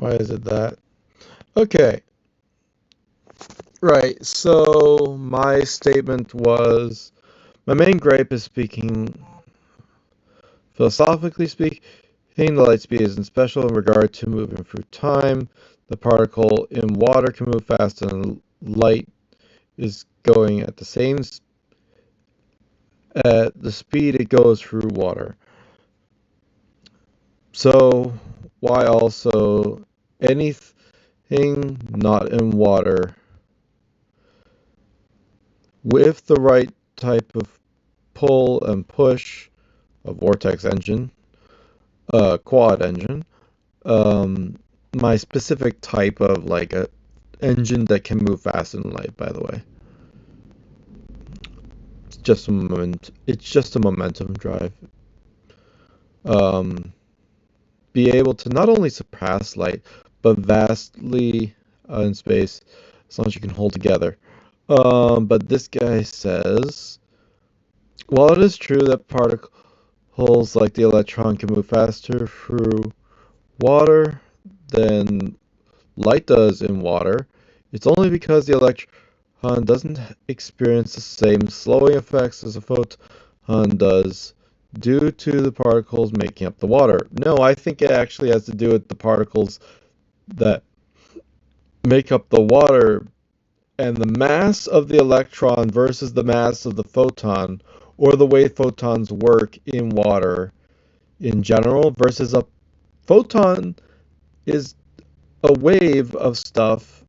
Why is it that? Okay, right. So my statement was my main gripe is speaking philosophically speaking, the light speed isn't special in regard to moving through time. The particle in water can move faster than light is going at the speed it goes through water. So why also anything not in water with the right type of pull and push, a vortex engine, a quad engine, um, my specific type of like a engine that can move faster than light, by the way. It's just a momentum drive. Um, be able to not only surpass light, but vastly in space, as long as you can hold together. But this guy says, while it is true that particles like the electron can move faster through water than light does in water, it's only because the electron doesn't experience the same slowing effects as a photon does due to the particles making up the water. No, I think it actually has to do with the particles that make up the water and the mass of the electron versus the mass of the photon, or the way photons work in water in general, versus a photon is a wave of stuff.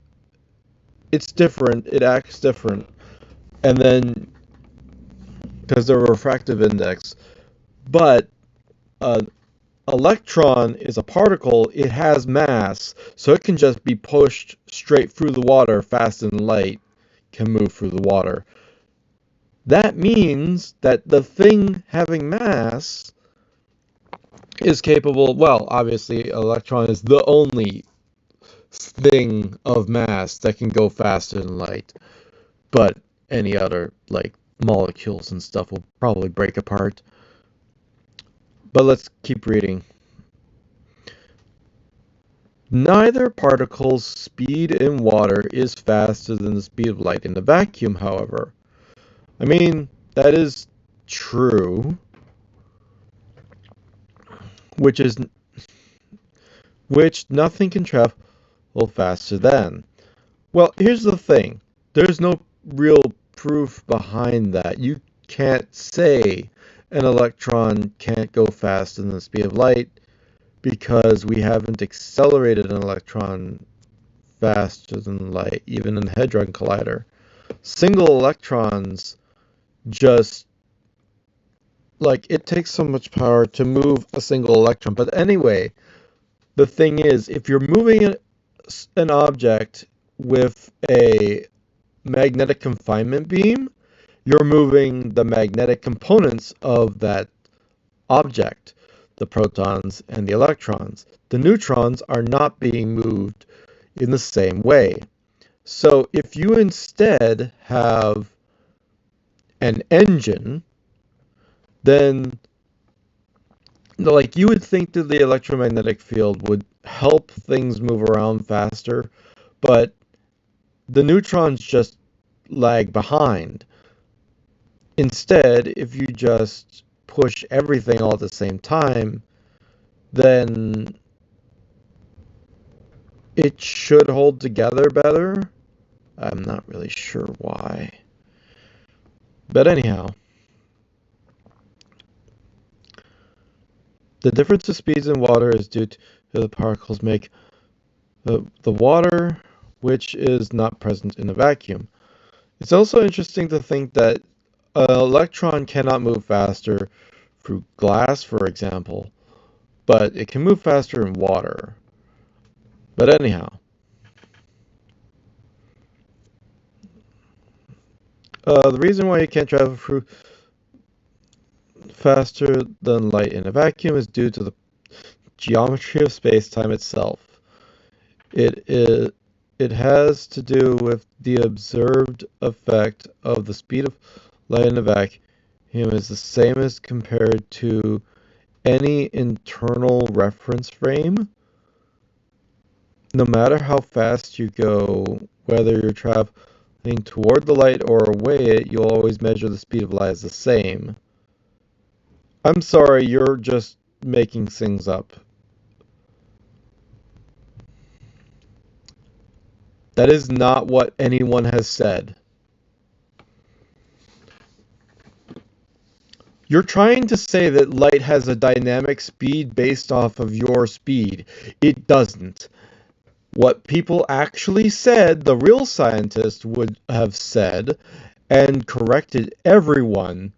It's different, it acts different. And then, because they're a refractive index, but an electron is a particle, it has mass, so it can just be pushed straight through the water faster than light can move through the water. That means that the thing having mass is capable, well, obviously, an electron is the only thing of mass that can go faster than light, but any other, like, molecules and stuff will probably break apart. But let's keep reading. Neither particle's speed in water is faster than the speed of light in the vacuum, however. I mean, that is true, which is which nothing can travel faster than. Well, here's the thing. There's no real proof behind that. You can't say an electron can't go faster than the speed of light because we haven't accelerated an electron faster than light, even in the Hadron Collider. Single electrons just, like, it takes so much power to move a single electron. But anyway, the thing is, if you're moving an object with a magnetic confinement beam, you're moving the magnetic components of that object, the protons and the electrons. The neutrons are not being moved in the same way. So if you instead have an engine, then like you would think that the electromagnetic field would help things move around faster, but the neutrons just lag behind. Instead, if you just push everything all at the same time, then it should hold together better. I'm not really sure why. But anyhow, the difference of speeds in water is due to the particles make the water, which is not present in a vacuum. It's also interesting to think that an electron cannot move faster through glass, for example, but it can move faster in water. But anyhow, the reason why you can't travel through faster than light in a vacuum is due to the geometry of space-time itself. It has to do with the observed effect of the speed of light in a vacuum is the same as compared to any internal reference frame. No matter how fast you go, whether you're traveling toward the light or away it, you'll always measure the speed of light as the same. I'm sorry, you're just making things up. That is not what anyone has said. You're trying to say that light has a dynamic speed based off of your speed. It doesn't. What people actually said, the real scientists would have said, and corrected everyone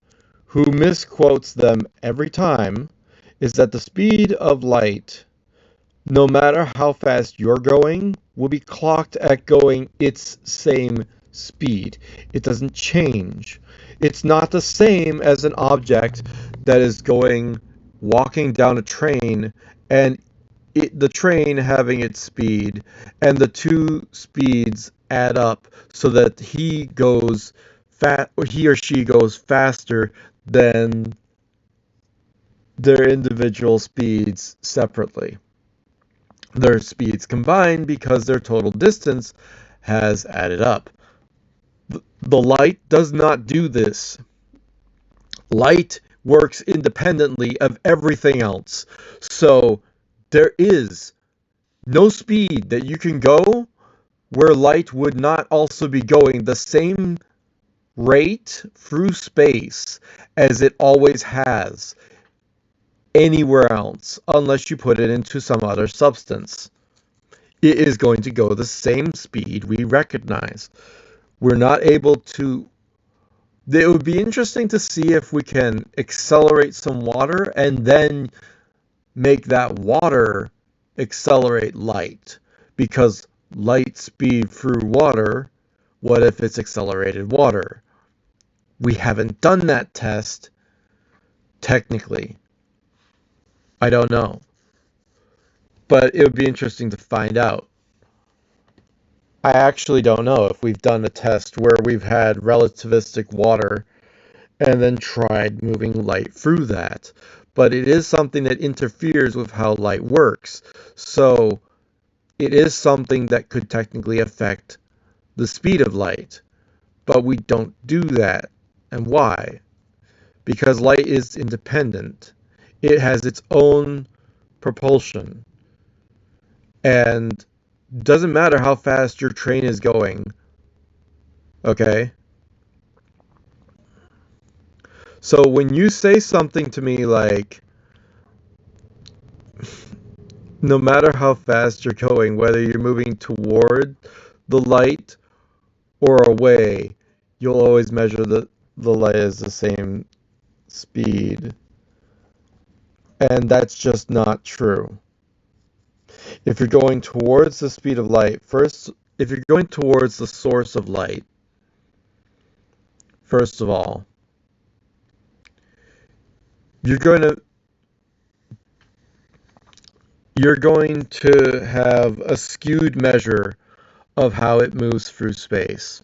who misquotes them every time, is that the speed of light, no matter how fast you're going, will be clocked at going its same speed. It doesn't change. It's not the same as an object that is walking down a train and the train having its speed, and the two speeds add up so that he or she goes faster than their individual speeds separately. Their speeds combined because their total distance has added up. The light does not do this. Light works independently of everything else. So there is no speed that you can go where light would not also be going the same rate through space as it always has anywhere else, unless you put it into some other substance. It is going to go the same speed we recognize. We're not able to. It would be interesting to see if we can accelerate some water and then make that water accelerate light, because light speed through water, what if it's accelerated water? We haven't done that test technically. I don't know, but it would be interesting to find out. I actually don't know if we've done a test where we've had relativistic water and then tried moving light through that, but it is something that interferes with how light works. So it is something that could technically affect the speed of light, but we don't do that. And why? Because light is independent. It has its own propulsion. And doesn't matter how fast your train is going, okay? So when you say something to me like, no matter how fast you're going, whether you're moving toward the light or away, you'll always measure the light as the same speed. And that's just not true. If you're going towards the speed of light, if you're going towards the source of light, first of all, you're going to have a skewed measure of how it moves through space.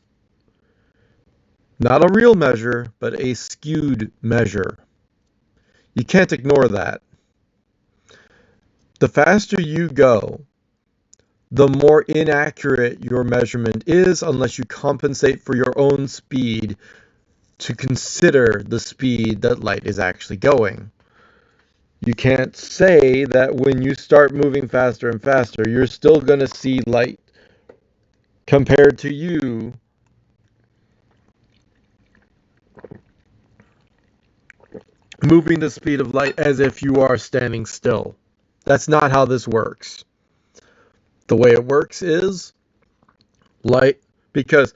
Not a real measure, but a skewed measure. You can't ignore that. The faster you go, the more inaccurate your measurement is unless you compensate for your own speed to consider the speed that light is actually going. You can't say that when you start moving faster and faster, you're still going to see light compared to you moving the speed of light as if you are standing still. That's not how this works. The way it works is light, because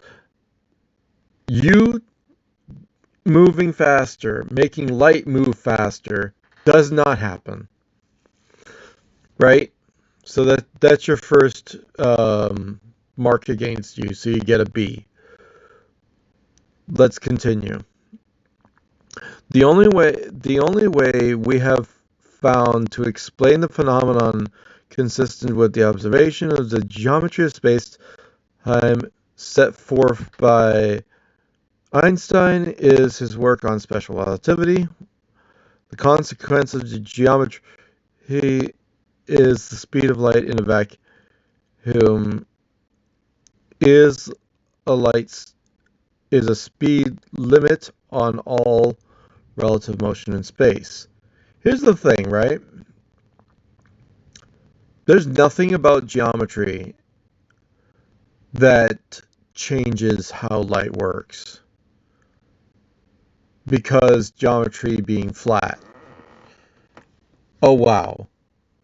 you moving faster, making light move faster, does not happen. Right? So that's your first mark against you, so you get a B. Let's continue. The only way we have found to explain the phenomenon consistent with the observation of the geometry of space-time set forth by Einstein is his work on special relativity. The consequence of the geometry is the speed of light in a vacuum. is a light is a speed limit on all relative motion in space. Here's the thing, right? There's nothing about geometry that changes how light works because geometry being flat. Oh wow.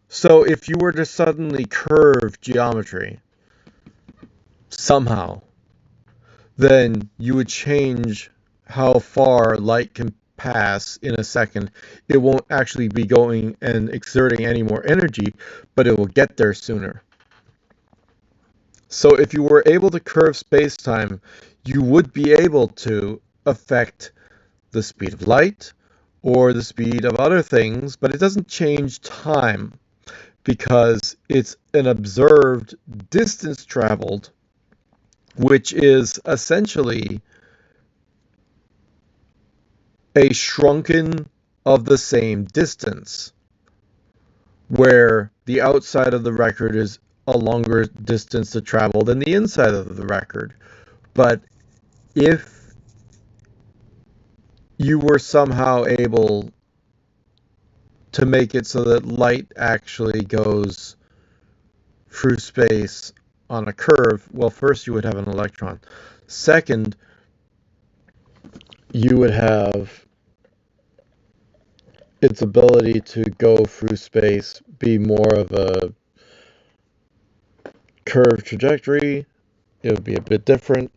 So if you were to suddenly curve geometry somehow, then you would change how far light can pass in a second. It won't actually be going and exerting any more energy, but it will get there sooner. So if you were able to curve space-time, you would be able to affect the speed of light or the speed of other things, but it doesn't change time because it's an observed distance traveled, which is essentially a shrunken of the same distance, where the outside of the record is a longer distance to travel than the inside of the record. But if you were somehow able to make it so that light actually goes through space on a curve, well, first you would have an electron. Second, you would have its ability to go through space be more of a curved trajectory. It would be a bit different.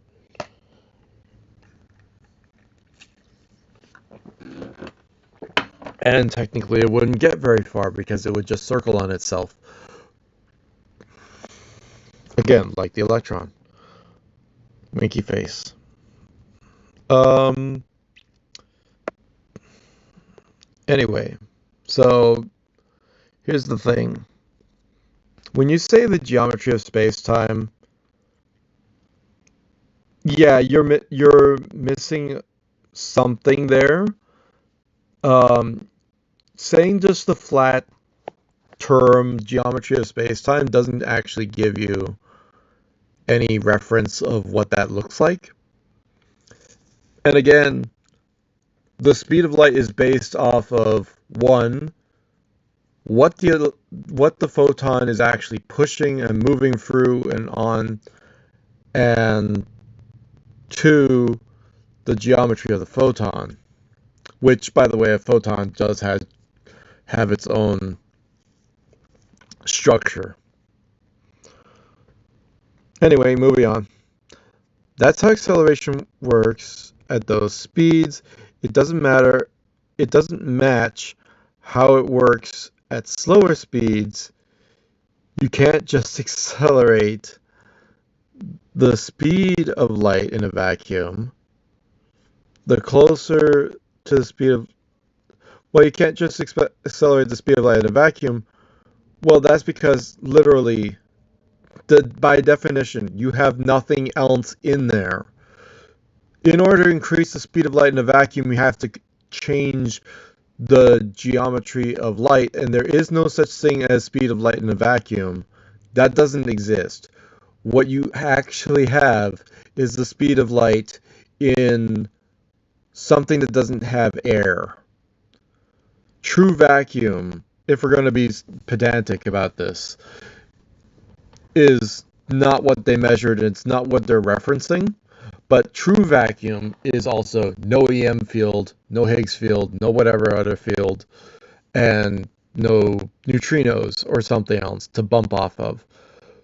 And technically it wouldn't get very far because it would just circle on itself. Again, like the electron. Winky face. Anyway, so here's the thing. When you say the geometry of space-time, yeah, you're missing something there. Saying just the flat term geometry of space-time doesn't actually give you any reference of what that looks like. And again, the speed of light is based off of one, what the photon is actually pushing and moving through and on, and two, the geometry of the photon, which, by the way, a photon does have its own structure. Anyway, moving on. That's how acceleration works at those speeds. It doesn't matter. It doesn't match how it works at slower speeds. You can't just accelerate the speed of light in a vacuum. The closer to the speed of... Well, you can't just accelerate the speed of light in a vacuum. Well, that's because literally, by definition, you have nothing else in there. In order to increase the speed of light in a vacuum, you have to change the geometry of light, and there is no such thing as speed of light in a vacuum. That doesn't exist. What you actually have is the speed of light in something that doesn't have air. True vacuum, if we're going to be pedantic about this, is not what they measured, it's not what they're referencing. But true vacuum is also no EM field, no Higgs field, no whatever other field, and no neutrinos or something else to bump off of.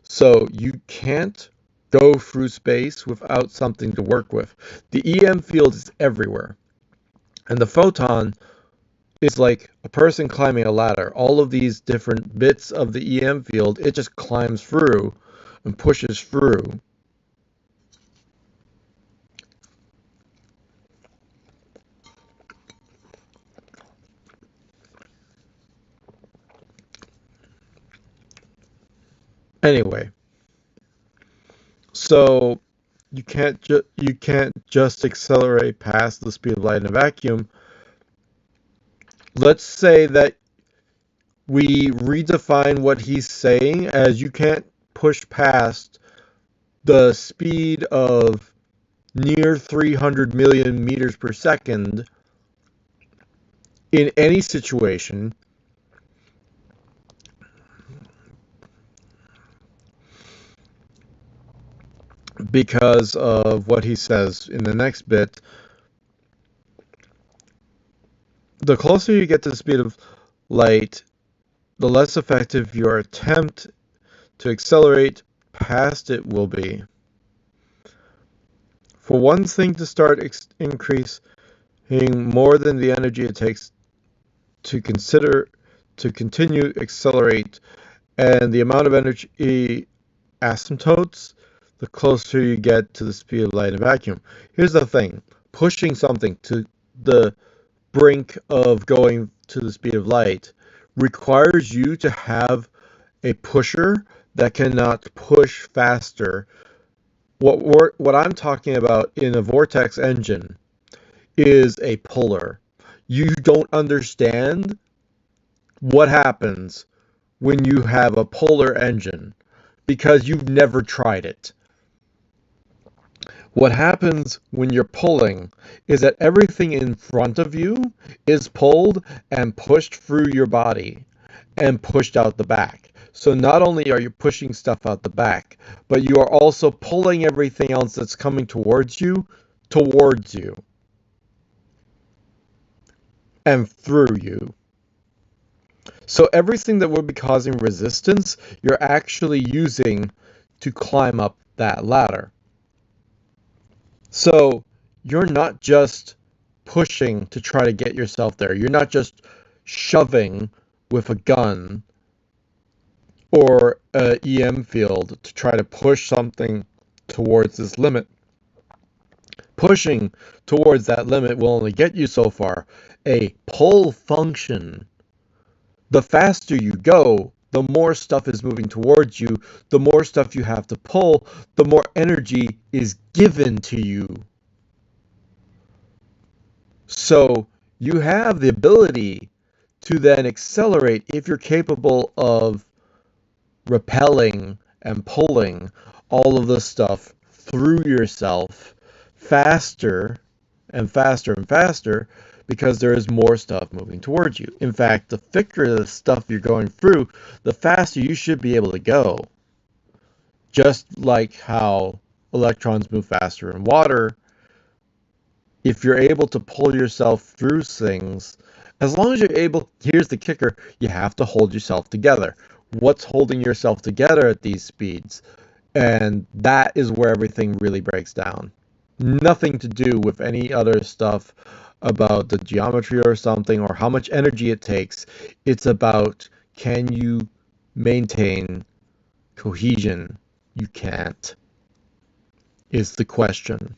So you can't go through space without something to work with. The EM field is everywhere. And the photon is like a person climbing a ladder. All of these different bits of the EM field, it just climbs through and pushes through. Anyway, so you can't just accelerate past the speed of light in a vacuum. Let's say that we redefine what he's saying as you can't push past the speed of near 300 million meters per second in any situation, because of what he says in the next bit. The closer you get to the speed of light, the less effective your attempt to accelerate past it will be. For one thing to start increasing more than the energy it takes to continue accelerate, and the amount of energy asymptotes, the closer you get to the speed of light in a vacuum. Here's the thing. Pushing something to the brink of going to the speed of light requires you to have a pusher that cannot push faster. What I'm talking about in a vortex engine is a puller. You don't understand what happens when you have a puller engine because you've never tried it. What happens when you're pulling is that everything in front of you is pulled and pushed through your body and pushed out the back. So not only are you pushing stuff out the back, but you are also pulling everything else that's coming towards you and through you. So everything that would be causing resistance, you're actually using to climb up that ladder. So you're not just pushing to try to get yourself there. You're not just shoving with a gun or an EM field to try to push something towards this limit. Pushing towards that limit will only get you so far. A pull function. The faster you go, the more stuff is moving towards you, the more stuff you have to pull, the more energy is given to you. So you have the ability to then accelerate if you're capable of repelling and pulling all of the stuff through yourself faster and faster and faster, because there is more stuff moving towards you. In fact, the thicker the stuff you're going through, the faster you should be able to go. Just like how electrons move faster in water, if you're able to pull yourself through things, as long as you're able, here's the kicker, you have to hold yourself together. What's holding yourself together at these speeds? And that is where everything really breaks down. Nothing to do with any other stuff about the geometry or something, or how much energy it takes. It's about, can you maintain cohesion? You can't, is the question.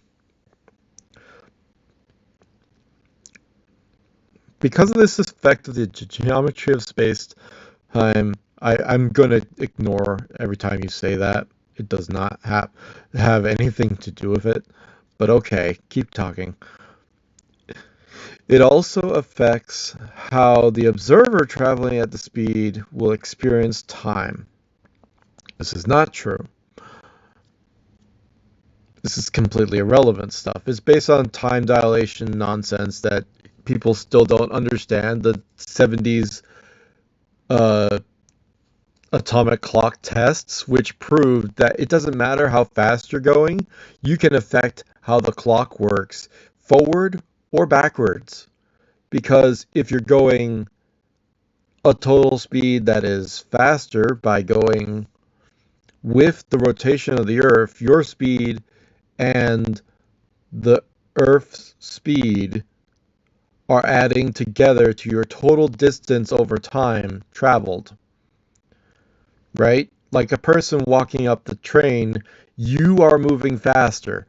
Because of this effect of the geometry of space-time, I'm going to ignore every time you say that. It does not have anything to do with it. But okay, keep talking. It also affects how the observer traveling at the speed will experience time. This is not true. This is completely irrelevant stuff. It's based on time dilation nonsense that people still don't understand. The 70s atomic clock tests, which proved that it doesn't matter how fast you're going, you can affect how the clock works forward or backwards. Because if you're going a total speed that is faster by going with the rotation of the Earth, your speed and the Earth's speed are adding together to your total distance over time traveled. Right? Like a person walking up the train, you are moving faster,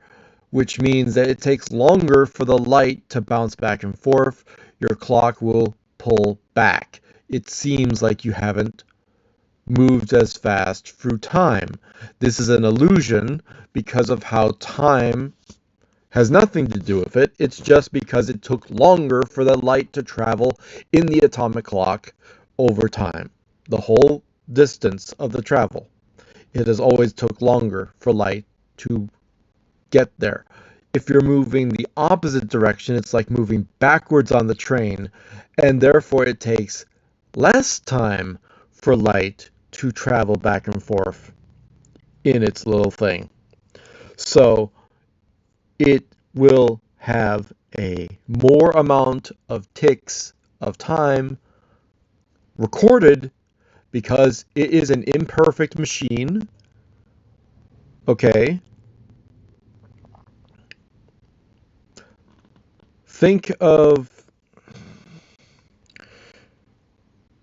which means that it takes longer for the light to bounce back and forth. Your clock will pull back. It seems like you haven't moved as fast through time. This is an illusion because of how time has nothing to do with it. It's just because it took longer for the light to travel in the atomic clock over time. The whole distance of the travel. it has always took longer for light to get there. If you're moving the opposite direction, it's like moving backwards on the train, and therefore it takes less time for light to travel back and forth in its little thing. So it will have a more amount of ticks of time recorded because it is an imperfect machine. Okay. Think of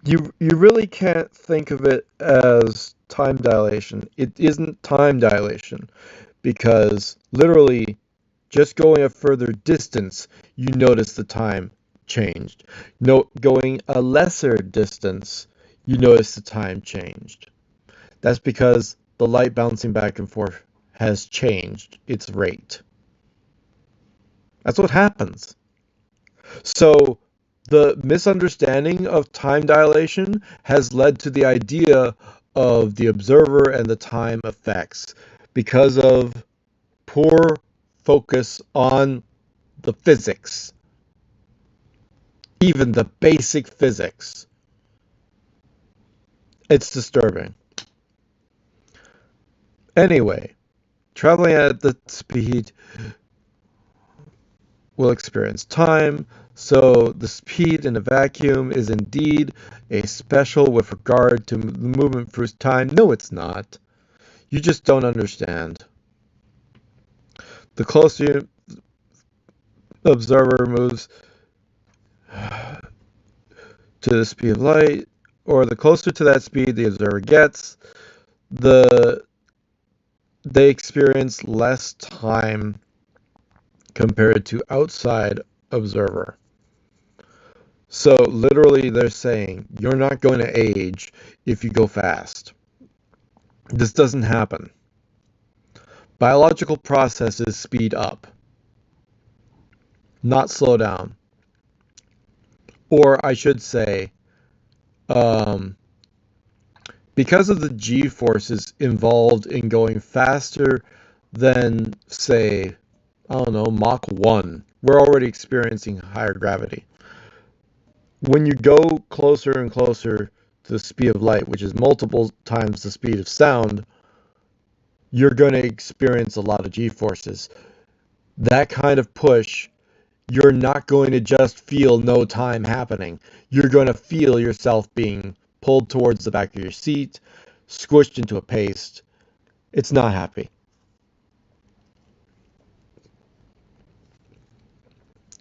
you really can't think of it as time dilation. It isn't time dilation because literally just going a further distance, you notice the time changed. No, going a lesser distance, you notice the time changed. That's because the light bouncing back and forth has changed its rate. That's what happens. So the misunderstanding of time dilation has led to the idea of the observer and the time effects because of poor focus on the physics, even the basic physics. It's disturbing. Anyway, traveling at the speed will experience time, so the speed in a vacuum is indeed a special with regard to the movement through time. No, it's not. You just don't understand. The closer the observer moves to the speed of light, or the closer to that speed the observer gets, they experience less time compared to outside observer. So literally they're saying you're not going to age if you go fast. This doesn't happen. Biological processes speed up, not slow down. Or I should say, because of the g-forces involved in going faster than, say, I don't know, Mach 1, we're already experiencing higher gravity. When you go closer and closer to the speed of light, which is multiple times the speed of sound, you're going to experience a lot of g-forces. That kind of push, you're not going to just feel no time happening. You're going to feel yourself being pulled towards the back of your seat, squished into a paste. It's not happy.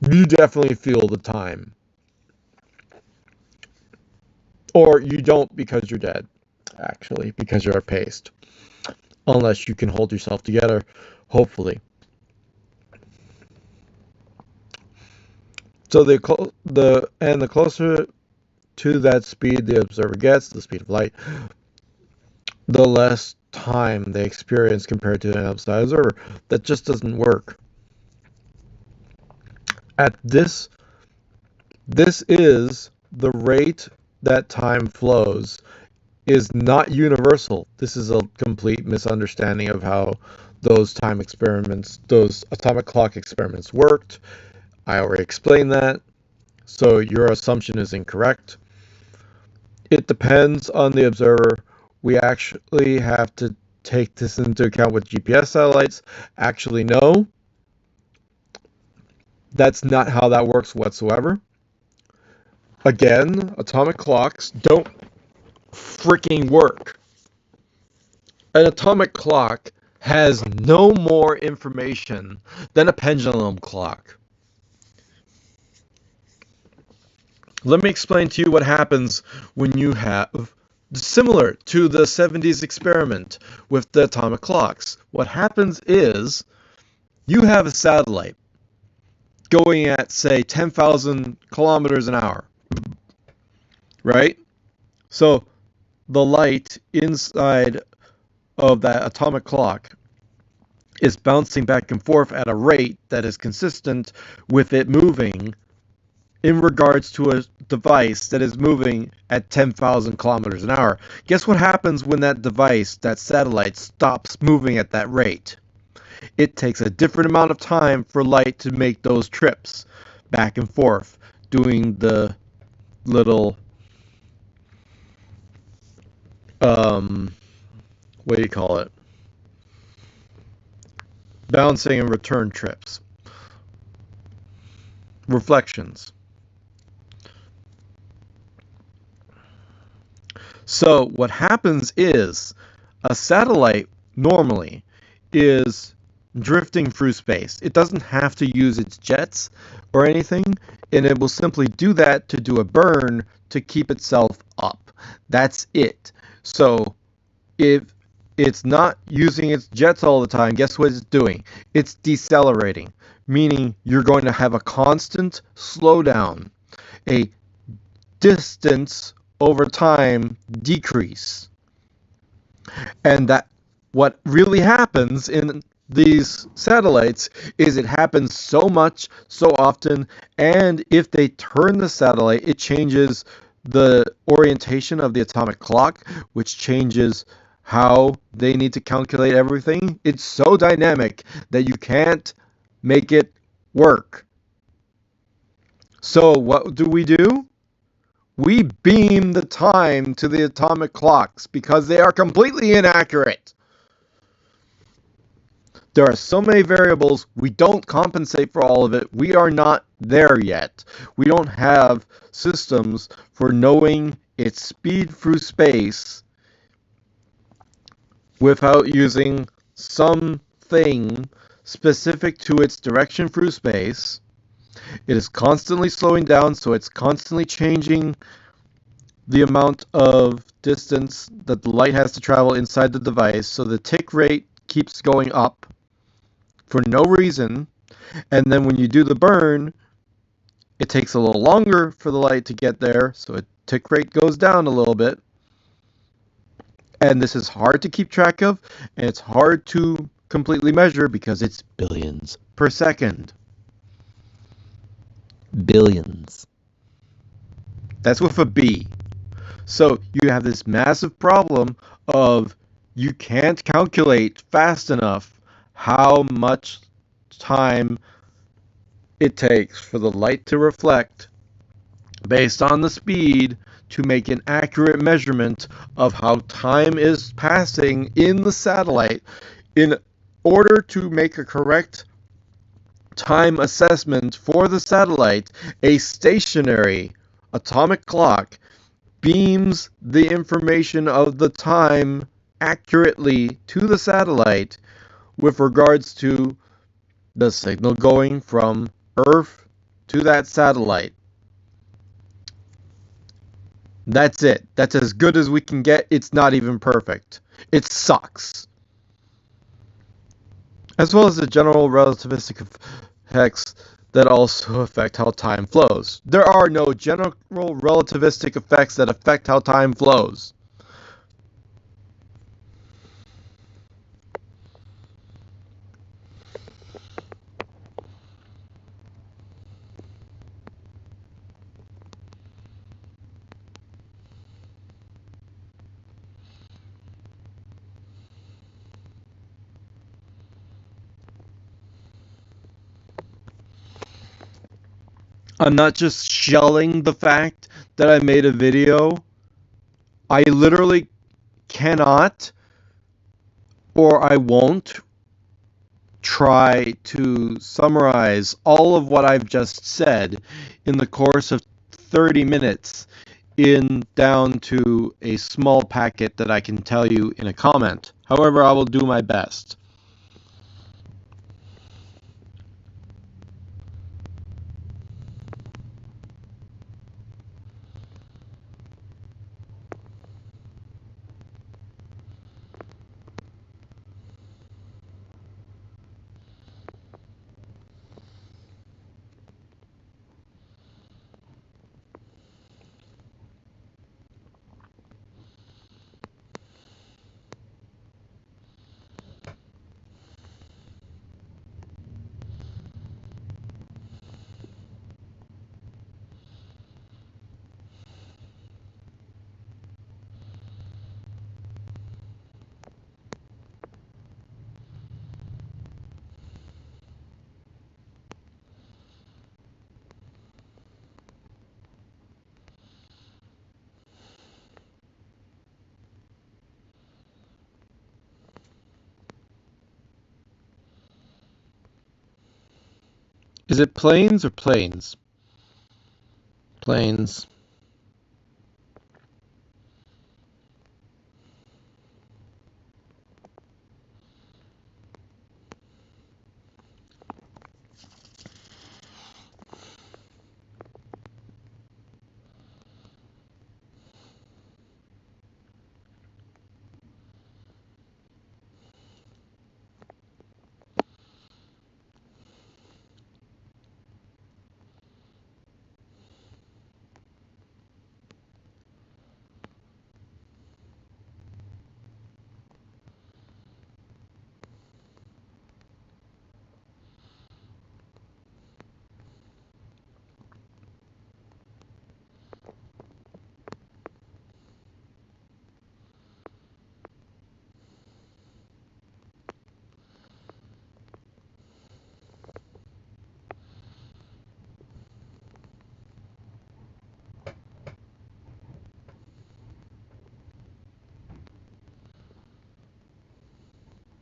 You definitely feel the time. Or you don't because you're dead, actually, because you're a paste. Unless you can hold yourself together, hopefully. So the closer to that speed the observer gets, the speed of light, the less time they experience compared to an outside observer. That just doesn't work. At this is the rate that time flows is not universal. This is a complete misunderstanding of how those time experiments, those atomic clock experiments worked. I already explained that, so your assumption is incorrect. It depends on the observer. We actually have to take this into account with GPS satellites. Actually, no. That's not how that works whatsoever. Again, atomic clocks don't freaking work. An atomic clock has no more information than a pendulum clock. Let me explain to you what happens when you have, similar to the 70s experiment with the atomic clocks. What happens is you have a satellite going at, say, 10,000 kilometers an hour, right? So the light inside of that atomic clock is bouncing back and forth at a rate that is consistent with it moving in regards to a device that is moving at 10,000 kilometers an hour. Guess what happens when that device, that satellite, stops moving at that rate? It takes a different amount of time for light to make those trips back and forth, doing the little, what do you call it? Bouncing and return trips. Reflections. So what happens is a satellite normally is drifting through space. It doesn't have to use its jets or anything, and it will simply do that to do a burn to keep itself up. That's it. So if it's not using its jets all the time, guess what it's doing? It's decelerating, meaning you're going to have a constant slowdown, a distance over time decrease. And that what really happens in these satellites is it happens so much, so often, and if they turn the satellite, it changes the orientation of the atomic clock, which changes how they need to calculate everything. It's so dynamic that you can't make it work. So what do? We beam the time to the atomic clocks because they are completely inaccurate. There are so many variables, we don't compensate for all of it. We are not there yet. We don't have systems for knowing its speed through space without using something specific to its direction through space. It is constantly slowing down, so it's constantly changing the amount of distance that the light has to travel inside the device, so the tick rate keeps going up for no reason, and then when you do the burn, it takes a little longer for the light to get there, so the tick rate goes down a little bit. And this is hard to keep track of, and it's hard to completely measure because it's billions per second. Billions. That's with a B. So you have this massive problem of you can't calculate fast enough how much time it takes for the light to reflect based on the speed to make an accurate measurement of how time is passing in the satellite. In order to make a correct time assessment for the satellite, a stationary atomic clock beams the information of the time accurately to the satellite with regards to the signal going from Earth to that satellite. That's it. That's as good as we can get. It's not even perfect. It sucks. As well as the general relativistic effects that also affect how time flows. There are no general relativistic effects that affect how time flows. I'm not just shelling the fact that I made a video. I literally cannot, or I won't, try to summarize all of what I've just said in the course of 30 minutes in down to a small packet that I can tell you in a comment. However, I will do my best. Is it planes or planes? Planes.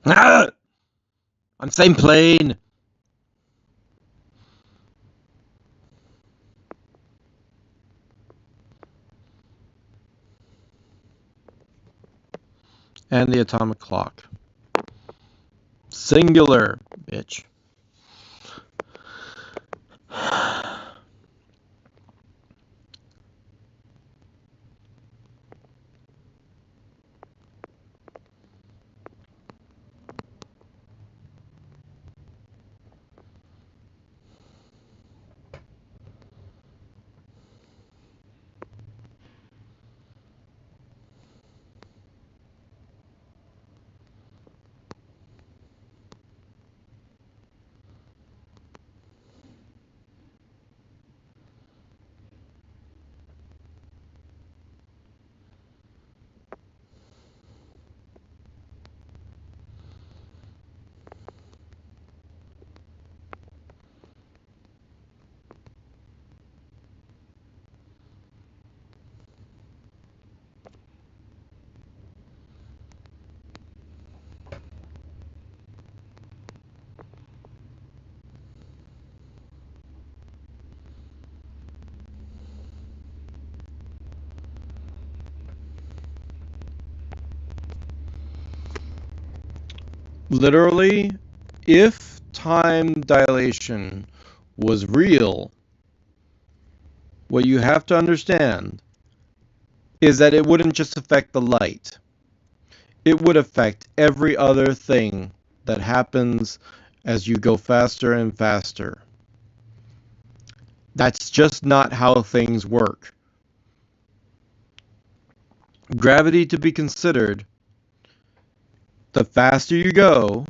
Ah! I'm saying plane. And the atomic clock. Singular, bitch. Literally, if time dilation was real, what you have to understand is that it wouldn't just affect the light. It would affect every other thing that happens as you go faster and faster. That's just not how things work. Gravity to be considered, the faster you go,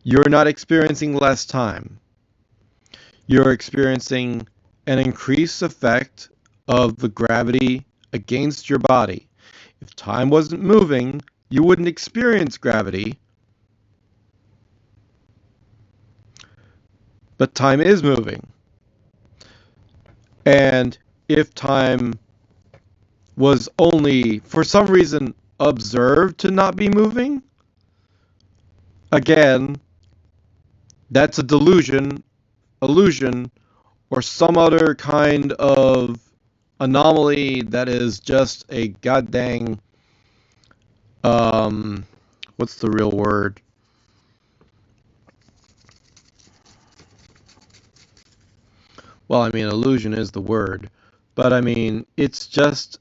you're not experiencing less time. You're experiencing an increased effect of the gravity against your body. If time wasn't moving, you wouldn't experience gravity. But time is moving. And if time was only, for some reason, observed to not be moving, again, that's a delusion, illusion, or some other kind of anomaly that is just a goddamn, what's the real word? Well, I mean, illusion is the word, but I mean, it's just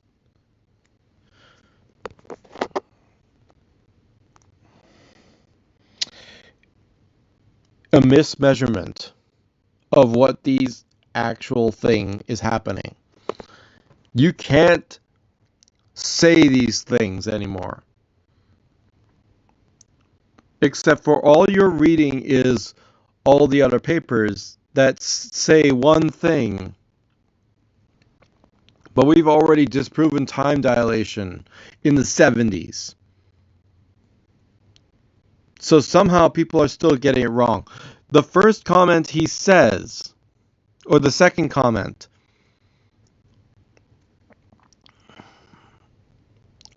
a mismeasurement of what these actual thing is happening. You can't say these things anymore. Except for all you're reading is all the other papers that say one thing. But we've already disproven time dilation in the 70s. So somehow people are still getting it wrong. The first comment he says, or the second comment,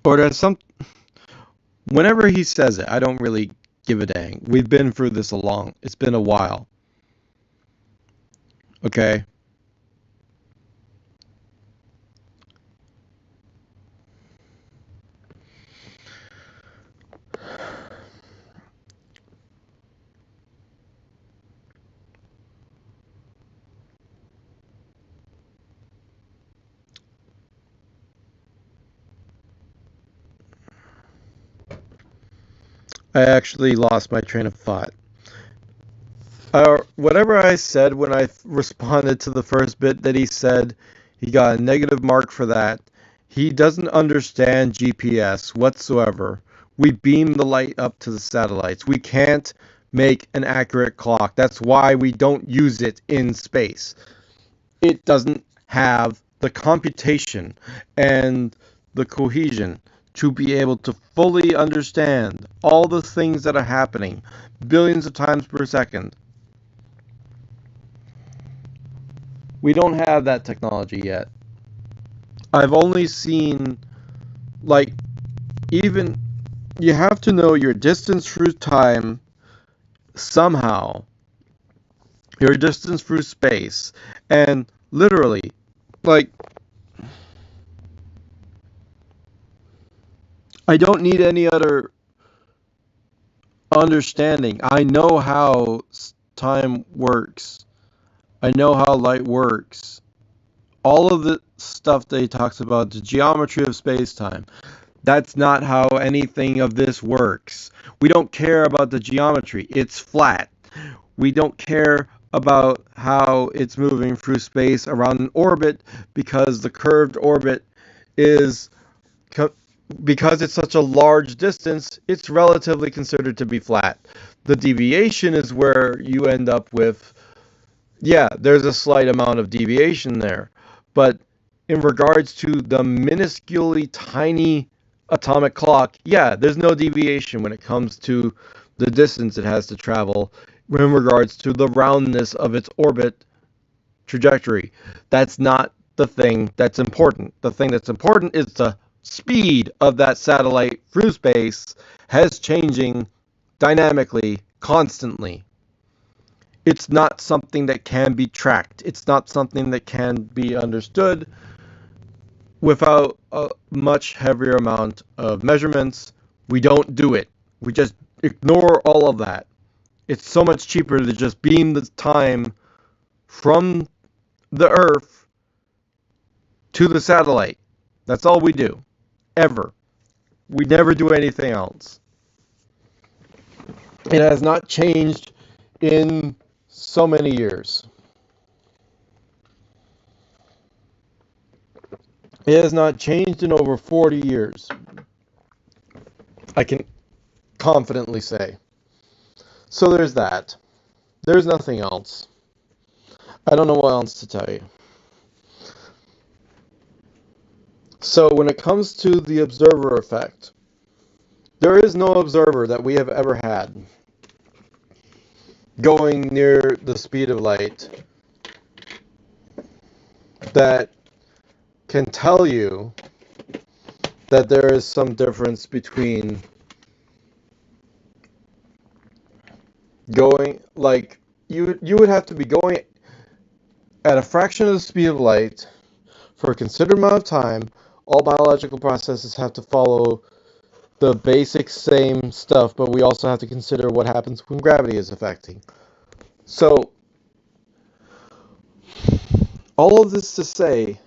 or there's some, whenever he says it, I don't really give a dang. We've been through this it's been a while. Okay. I actually lost my train of thought. Whatever I said when I responded to the first bit that he said, he got a negative mark for that. He doesn't understand GPS whatsoever. We beam the light up to the satellites. We can't make an accurate clock. That's why we don't use it in space. It doesn't have the computation and the cohesion to be able to fully understand all the things that are happening billions of times per second. We don't have that technology yet. I've only seen, like, even you have to know your distance through time somehow, your distance through space, and literally, like, I don't need any other understanding. I know how time works, I know how light works. All of the stuff that he talks about, the geometry of space time. That's not how anything of this works. We don't care about the geometry. It's flat. We don't care about how it's moving through space around an orbit because the curved orbit is because it's such a large distance, it's relatively considered to be flat. The deviation is where you end up with, yeah, there's a slight amount of deviation there. But in regards to the minusculely tiny atomic clock, yeah, there's no deviation when it comes to the distance it has to travel in regards to the roundness of its orbit trajectory. That's not the thing that's important. The thing that's important is the speed of that satellite through space has changing dynamically, constantly. It's not something that can be tracked. It's not something that can be understood without a much heavier amount of measurements. We don't do it. We just ignore all of that. It's so much cheaper to just beam the time from the Earth to the satellite. That's all we do. Ever. We never do anything else. It has not changed in so many years. It has not changed in over 40 years. I can confidently say. So there's that. There's nothing else. I don't know what else to tell you. So when it comes to the observer effect, there is no observer that we have ever had going near the speed of light that can tell you that there is some difference between going, like, you would have to be going at a fraction of the speed of light for a considerable amount of time. All biological processes have to follow the basic same stuff, but we also have to consider what happens when gravity is affecting. So, all of this to say,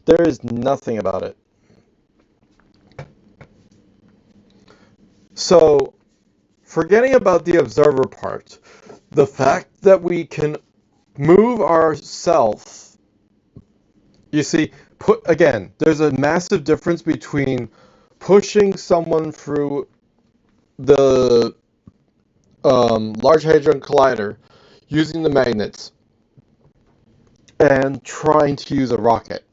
there is nothing about it. So, forgetting about the observer part, the fact that we can move ourselves, you see, there's a massive difference between pushing someone through the Large Hadron Collider using the magnets and trying to use a rocket.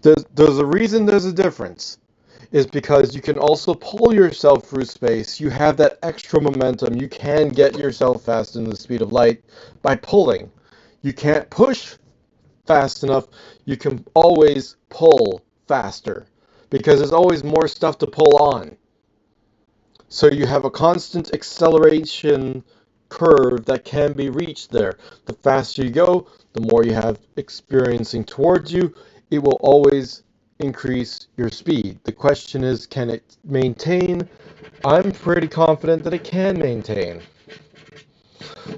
There's a reason there's a difference. Is because you can also pull yourself through space. You have that extra momentum. You can get yourself fast in the speed of light by pulling. You can't push fast enough. You can always pull faster because there's always more stuff to pull on. So you have a constant acceleration curve that can be reached there. The faster you go, the more you have experiencing towards you. It will always increase your speed. The question is, can it maintain? I'm pretty confident that it can maintain.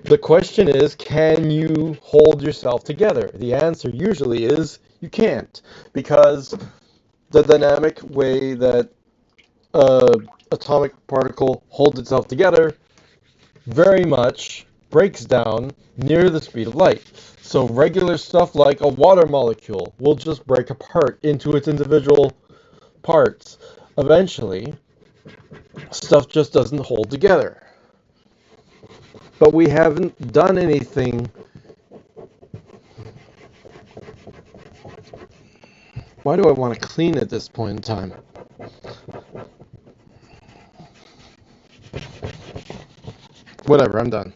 The question is, can you hold yourself together? The answer usually is you can't, because the dynamic way that atomic particle holds itself together very much breaks down near the speed of light. So regular stuff like a water molecule will just break apart into its individual parts. Eventually, stuff just doesn't hold together. But we haven't done anything. Why do I want to clean at this point in time? Whatever, I'm done.